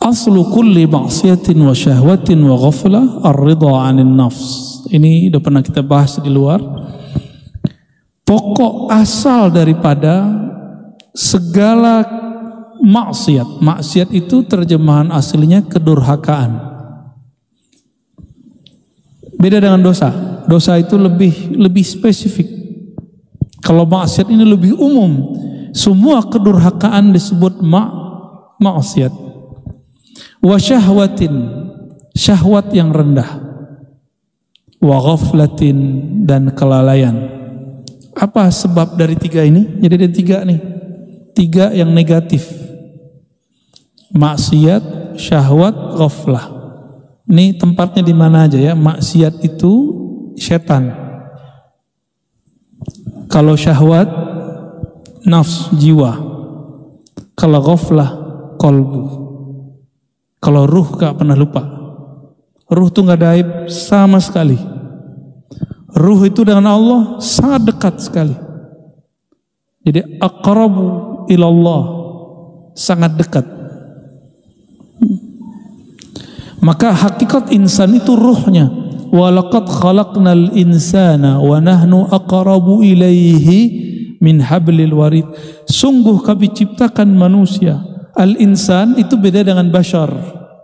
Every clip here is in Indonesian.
Aslu kulli ma'siyatin wa syahwatin wa ghaflah ar-ridha 'anil nafs. Ini udah pernah kita bahas di luar. Pokok asal daripada segala maksiat. Maksiat itu terjemahan aslinya kedurhakaan. Beda dengan dosa. Dosa itu lebih spesifik. Kalau maksiat ini lebih umum. Semua kedurhakaan disebut maksiat. Wa syahwatin, syahwat yang rendah. Wa ghaflatin, dan kelalaian. Apa sebab dari tiga ini? Jadi ada tiga nih. Tiga yang negatif. Maksiat, syahwat, ghaflah. Ini tempatnya di mana aja ya? Maksiat itu setan. Kalau syahwat, nafs, jiwa. Kalau ghaflah, kolbu. Kalau ruh gak pernah lupa. Ruh itu gak ada aib sama sekali. Ruh itu dengan Allah sangat dekat sekali. Jadi aqrabu ilallah, sangat dekat. Maka hakikat insan itu ruhnya. Walaqad khalaqnal insana wa nahnu aqrabu ilaihi min hablil warid. Sungguh kami ciptakan manusia. Al-insan itu beda dengan bashar.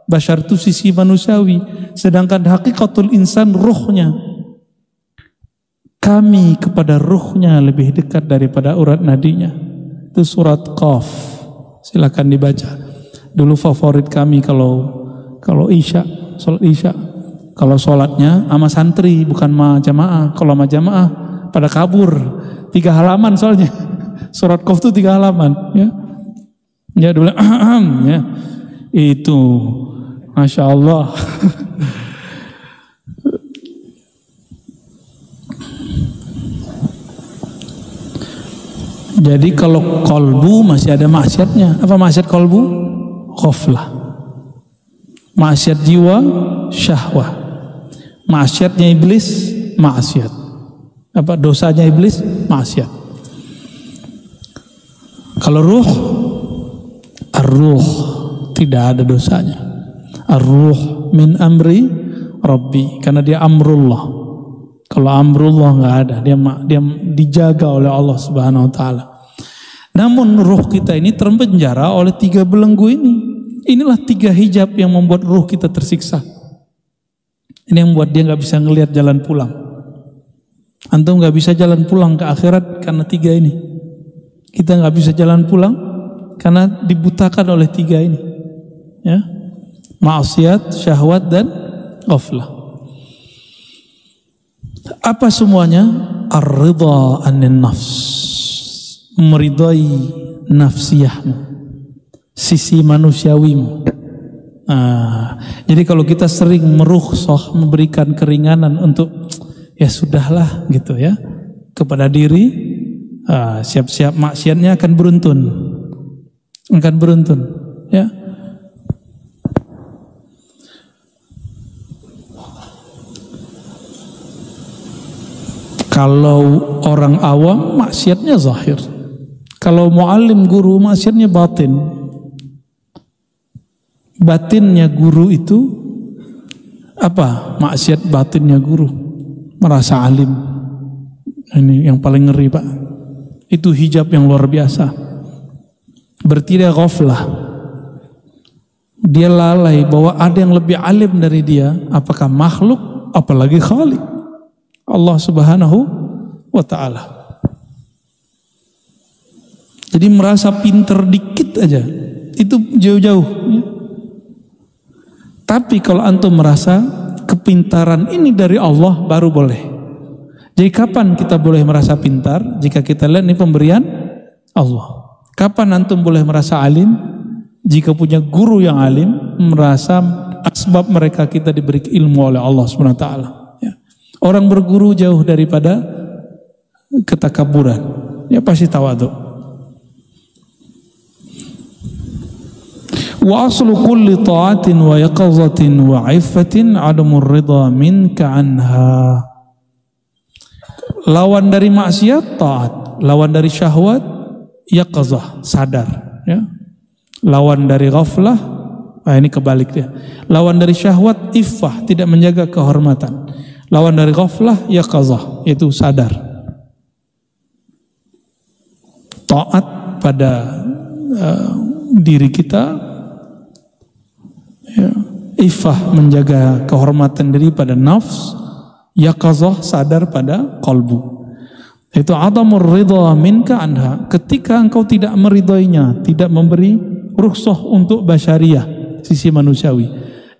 Bashar itu sisi manusiawi. Sedangkan hakikatul insan ruhnya. Kami kepada ruhnya lebih dekat daripada urat nadinya. Itu surat Qaf. Silakan dibaca. Dulu favorit kami kalau isya, sholat isya. Kalau sholatnya sama santri, bukan sama jamaah. Kalau sama jamaah pada kabur. 3 halaman soalnya. Surat Qaf itu 3 halaman. Ya dulu ya. Itu Masya Allah. Jadi kalau kolbu masih ada maksiatnya. Apa maksiat kolbu? Ghaflah. Maksiat jiwa, syahwah. Maksiatnya iblis, maksiat. Apa dosanya iblis? Maksiat. Kalau ruh, ar-ruh tidak ada dosanya. Ar-ruh min amri Rabbi, karena dia amrullah. Kalau amrullah nggak ada, dia dijaga oleh Allah Subhanahu Wa Taala. Namun ruh kita ini terpenjara oleh 3 belenggu ini. Inilah 3 hijab yang membuat ruh kita tersiksa. Ini yang membuat dia nggak bisa ngelihat jalan pulang. Antum nggak bisa jalan pulang ke akhirat karena 3 ini. Kita nggak bisa jalan pulang karena dibutakan oleh 3 ini. Ya, maksiat, syahwat, dan ghaflah. Apa semuanya? Ar-ridha anin nafs, meridai nafsiyahmu, sisi manusiawimu. Jadi kalau kita sering merukhsah, memberikan keringanan untuk ya sudahlah gitu ya kepada diri, siap-siap maksiatnya akan beruntun ya. Kalau orang awam maksiatnya zahir. Kalau muallim guru maksiatnya batin. Batinnya guru itu apa? Maksiat batinnya guru. Merasa alim. Ini yang paling ngeri, Pak. Itu hijab yang luar biasa. Berarti dia ghaflah. Dia lalai bahwa ada yang lebih alim dari dia. Apakah makhluk, apalagi khalik, Allah Subhanahu wa Ta'ala. Jadi merasa pinter dikit aja, itu jauh-jauh ya. Tapi kalau antum merasa kepintaran ini dari Allah, baru boleh. Jadi kapan kita boleh merasa pintar? Jika kita lihat ini pemberian Allah. Kapan antum boleh merasa alim? Jika punya guru yang alim, merasa sebab mereka kita diberi ilmu oleh Allah Subhanahu wa Ta'ala. Orang berguru jauh daripada ketakaburan. Ya pasti tawadhu. Wa aslu kulli ta'atin wa yaqazatin wa 'iffatin 'adamur ridha minka anha. Lawan dari maksiat taat, lawan dari syahwat yaqazah, sadar ya. Lawan dari ghaflah Ini kebalik dia. Lawan dari syahwat iffah, tidak menjaga kehormatan. Lawan dari ghaflah yaqazah, yaitu sadar. Taat pada diri kita, ya. Iffah menjaga kehormatan diri pada nafs, yaqazah sadar pada qalbu. Itu adamur ridha minka anha, ketika engkau tidak meridhoinya, tidak memberi rukhsah untuk basyariah, sisi manusiawi.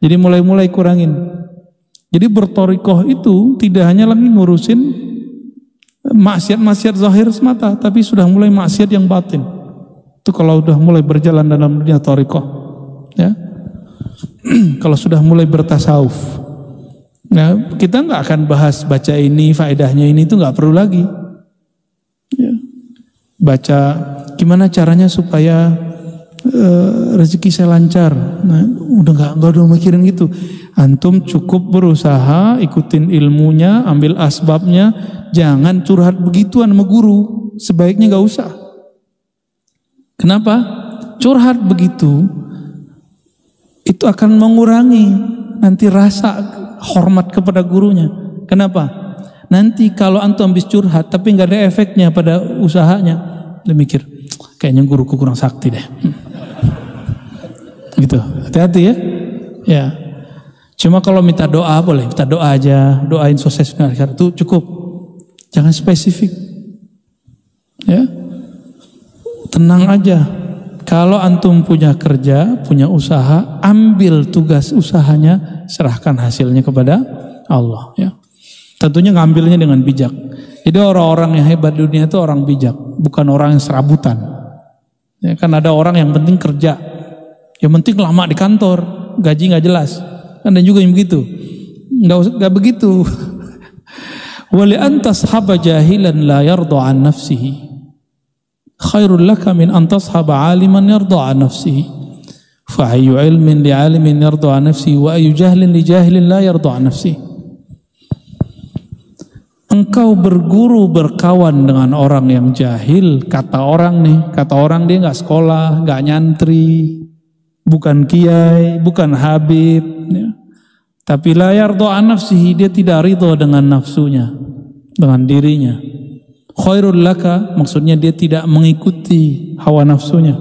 Jadi mulai kurangin. Jadi bertorikoh itu tidak hanya lagi ngurusin maksiat-maksiat zahir semata, tapi sudah mulai maksiat yang batin. Itu kalau sudah mulai berjalan dalam dunia torikoh, ya. Kalau sudah mulai bertasawuf, nah kita nggak akan bahas baca ini faedahnya ini, itu nggak perlu lagi. Ya. Baca gimana caranya supaya rezeki saya lancar. Nah, udah nggak mikirin gitu. Antum cukup berusaha, ikutin ilmunya, ambil asbabnya, jangan curhat begituan sama guru. Sebaiknya nggak usah. Kenapa? Curhat begitu itu akan mengurangi nanti rasa hormat kepada gurunya. Kenapa? Nanti kalau antum habis curhat tapi nggak ada efeknya pada usahanya, dia mikir kayaknya guruku kurang sakti deh. Gitu. Hati-hati ya. Ya. Cuma kalau minta doa boleh, minta doa aja, doain sukses itu cukup. Jangan spesifik. Ya. Tenang aja. Kalau antum punya kerja, punya usaha, ambil tugas usahanya, serahkan hasilnya kepada Allah. Ya. Tentunya ngambilnya dengan bijak. Jadi orang-orang yang hebat di dunia itu orang bijak, bukan orang yang serabutan. Ya, kan ada orang yang penting kerja, yang penting lama di kantor, gaji nggak jelas. Kan ada juga yang begitu. Nggak begitu. Wali antas haba jahilan la yarda an nafsihi. Khairul laka min antas haba aliman yarda an nafsihi. Fa ayu ilmin li alimin yarda an nafsihi wa ayu jahlin li jahilin la yarda an nafsihi. Engkau berguru berkawan dengan orang yang jahil, kata orang dia nggak sekolah, nggak nyantri, bukan kiai, bukan habib, ya. Tapi la yarda an nafsihi, dia tidak ridho dengan nafsunya, dengan dirinya. Khairul laka, maksudnya dia tidak mengikuti hawa nafsunya.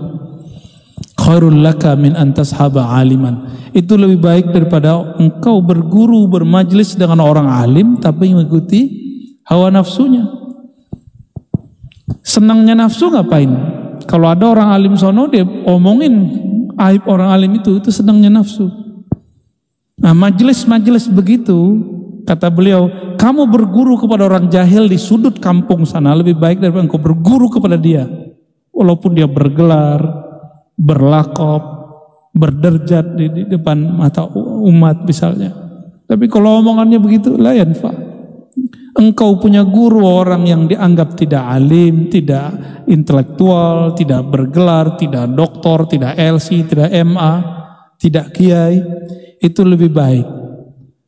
Khairul laka min antashaba aliman, itu lebih baik daripada engkau berguru bermajlis dengan orang alim tapi mengikuti hawa nafsunya. Senangnya nafsu ngapain? Kalau ada orang alim sono, dia omongin aib orang alim itu senangnya nafsu. Nah, majelis-majelis begitu, kata beliau, kamu berguru kepada orang jahil di sudut kampung sana lebih baik daripada engkau berguru kepada dia, walaupun dia bergelar, berlakop, berderjat di depan mata umat misalnya. Tapi kalau omongannya begitu, la yanfa. Engkau punya guru orang yang dianggap tidak alim, tidak intelektual, tidak bergelar, tidak doktor, tidak LC, tidak MA, tidak kiai, itu lebih baik.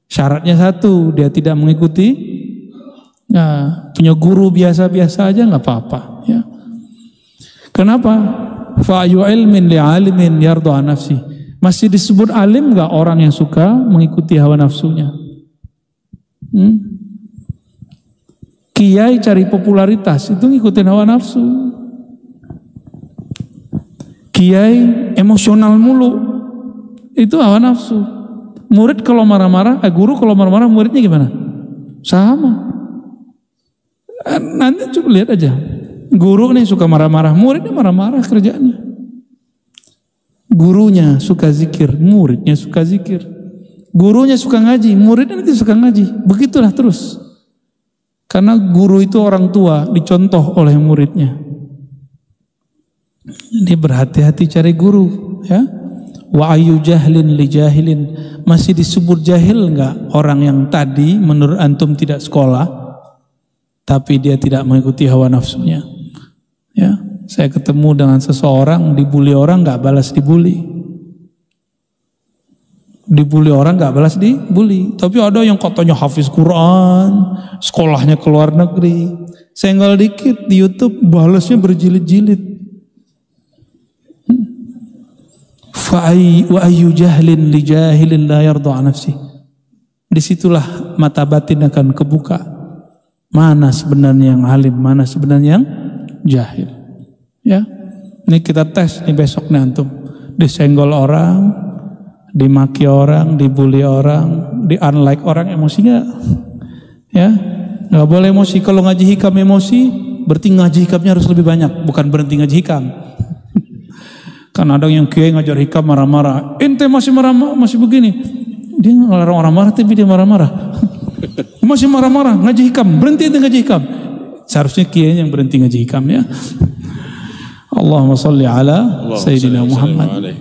Syaratnya satu, dia tidak mengikuti. Nah, punya guru biasa-biasa aja nggak apa-apa. Ya. Kenapa? Fa'yu ilmin li alimin yarda an nafsi. Masih disebut alim nggak orang yang suka mengikuti hawa nafsunya? Kiai cari popularitas, itu ngikutin hawa nafsu. Kiai emosional mulu, itu hawa nafsu. Murid kalau marah-marah, guru kalau marah-marah, muridnya gimana? Sama. Nanti coba lihat aja. Guru nih suka marah-marah, muridnya marah-marah kerjaannya. Gurunya suka zikir, muridnya suka zikir. Gurunya suka ngaji, muridnya nanti suka ngaji. Begitulah terus. Karena guru itu orang tua, dicontoh oleh muridnya. Jadi berhati-hati cari guru, ya. Wa ayu jahlin li jahilin, masih disebut jahil enggak orang yang tadi menurut antum tidak sekolah, tapi dia tidak mengikuti hawa nafsunya. Ya, saya ketemu dengan seseorang dibully orang enggak balas dibully. Dibully orang gak balas dibully. Tapi ada yang katanya hafiz Quran, sekolahnya ke luar negeri, senggol dikit di YouTube balasnya berjilid-jilid. wa ayyu jahlin li jahilin la yarda an nafsi. Disitulah mata batin akan kebuka. Mana sebenarnya yang alim, mana sebenarnya yang jahil. Ya, ini kita tes nih besok nih antum. Disenggol orang, dimaki orang, dibully orang, di-unlike orang, emosi nggak? Ya, nggak boleh emosi. Kalau ngaji hikam emosi, berarti ngaji hikamnya harus lebih banyak, bukan berhenti ngaji hikam. Kan ada yang kiai ngajar hikam marah-marah, ente masih marah-marah, masih begini. Dia ngelarang orang marah tapi dia marah-marah. Masih marah-marah, ngaji hikam, berhenti ente ngaji hikam. Seharusnya kiai yang berhenti ngaji hikam ya. Allahumma salli ala Sayyidina Muhammad.